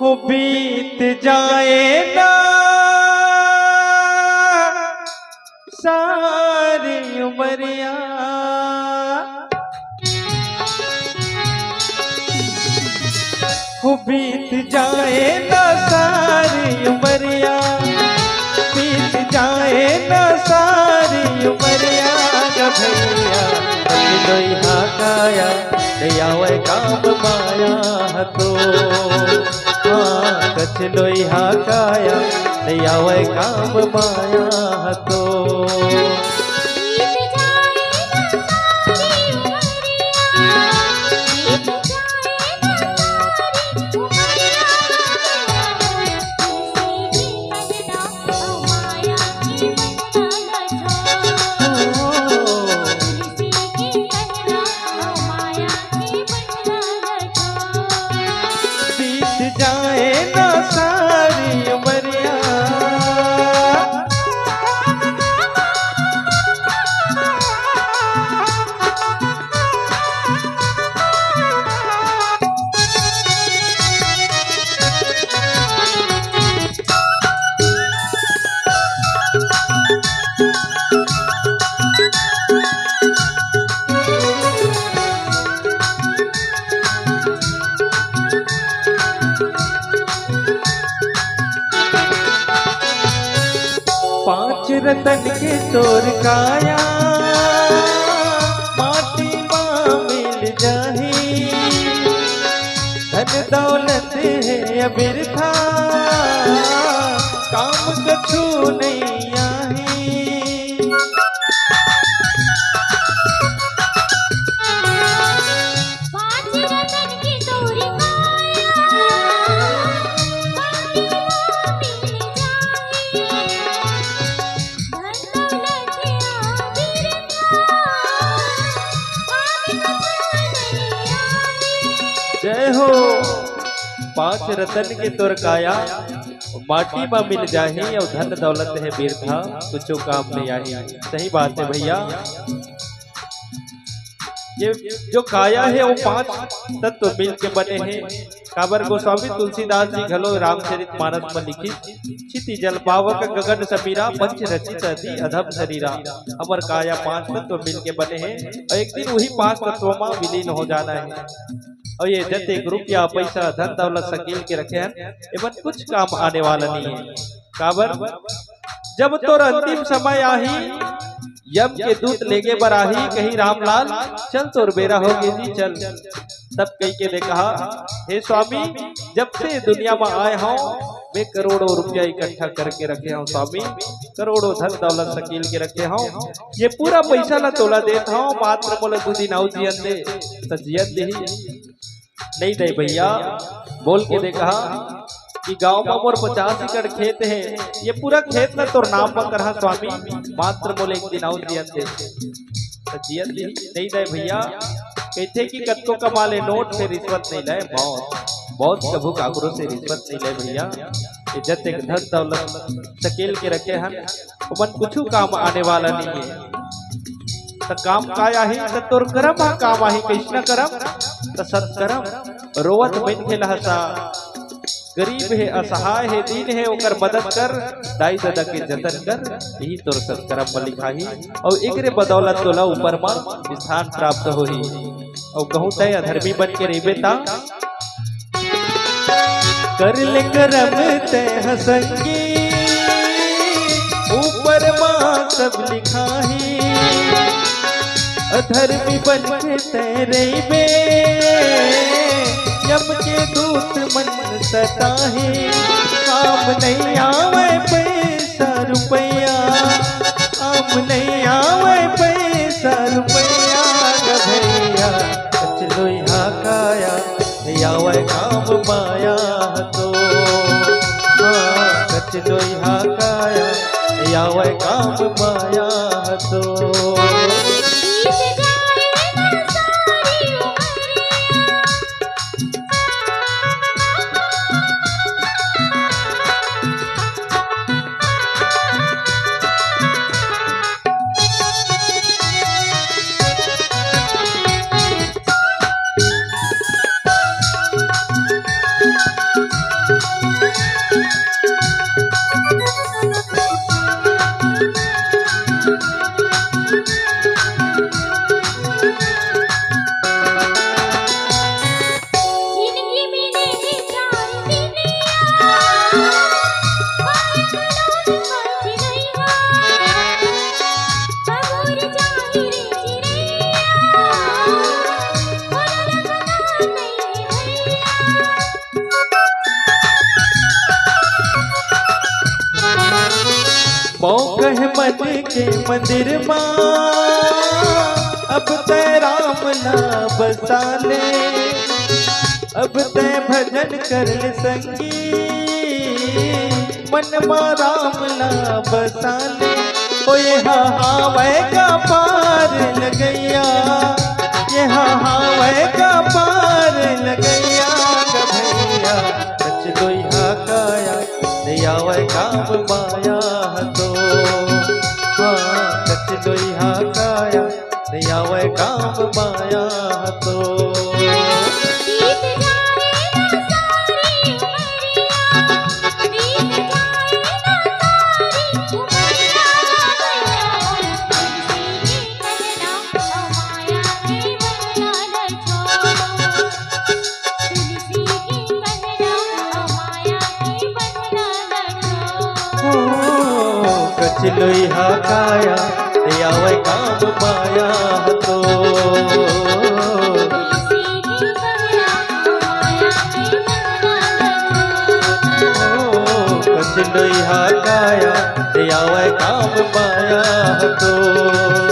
हो बीत जाए ना सारी उमरिया, हो बीत जाए ना सारी उमरिया, बीत जाए ना सारी उमरिया भैया लोहा काया आवे काम माया तो हाँ कछ लोहा काया आवे काम माया तो रतन के तोर काया माटी माँ मिल जाही, धन दौलत है अबिरथा काम कछु नहीं आही। जय हो पांच रतन के तोर काया माटी में मिल जाही और धन दौलत है बिरथा कुछ काम नहीं आई। सही बात है भैया, ये जो काया है वो पांच तत्व मिल के बने हैं। काबर गोस्वामी तुलसीदास जी घलो रामचरितमानस में लिखी क्षिति जल पावक गगन समीरा पंच रचित अति अधम शरीरा। अमर काया पांच तत्व मिल के बने हैं और एक दिन वही पांच तत्वों में विलीन हो जाना है। और ये जते रुपया पैसा धन दौलत सकील के रखे हैं एवं कुछ काम आने वाला नहीं है। काबर जब तोर अंतिम समय आही यम के दूत लेगे बराही कहीं रामलाल चल तोर बेरा होगे जी चल। तब कई के ने कहा हे स्वामी जब से दुनिया में आए हूँ मैं करोड़ों रुपया इकट्ठा करके रखे हूँ स्वामी, करोड़ों धन दौलत सकील के रखे हूँ, ये पूरा पैसा ला तोला देता हूँ मात्र बोले दो दिन आओ जियन दे तो जियन दे नहीं दे भैया। बोल के दे कहा कि गांव में मोर 50 एकड़ खेत है, ये पूरा खेत ना तोर नाम पर करा स्वामी मात्र बोले एक दिन आओ जियन दे तो जियन दे नहीं दे भैया। कहते कि कत्को कमा ले नोट से रिश्वत नहीं ले, बहुत कभू काकरों से रिश्वत नहीं ले भैया। इज्जत एक धन दौलत सकेल के रखे हैं मन कुछ काम आने वाला नहीं है। तो काम काया ही तो तोर करम हा काम आही कैसना करम तो सत्करम रोवत बिन के लहसा गरीब है असहाय है दीन है ओकर मदद कर दाई दादा के जतन कर यही तोर सत्करम में लिखा ही और एकरे बदौलत तोला ऊपर में स्थान प्राप्त होही। और कहूँ तय अधर्मी बन के रहिबे ता कर ले करम तय हसंगी ऊपर मां सब लिखा ही, अधर्मी बन के तय रहिबे यम के दूत मन सताहे। काम नहीं आवे पैसा रुपया, काम नहीं आवे पैसा रुपया भैया चलो यहाँ काया आवे काम माया तो हाँ चलो यहाँ काया आवे काम माया तो। मौकह मन के मंदिर माँ अब तै राम ना बसाले, अब तै भजन कर ले संगी मन मा राम ना बसाले। ओ ये हावे का पार लगैया, ये हावे का पार लगैया गभैया सच लोहा काया दियावे काम माया तो। हाँ सच लोहा काया दियावे काम माया तो। कच लोहा काया दियावे काम माया तो। कच लोहा काया दियावे काम माया तो।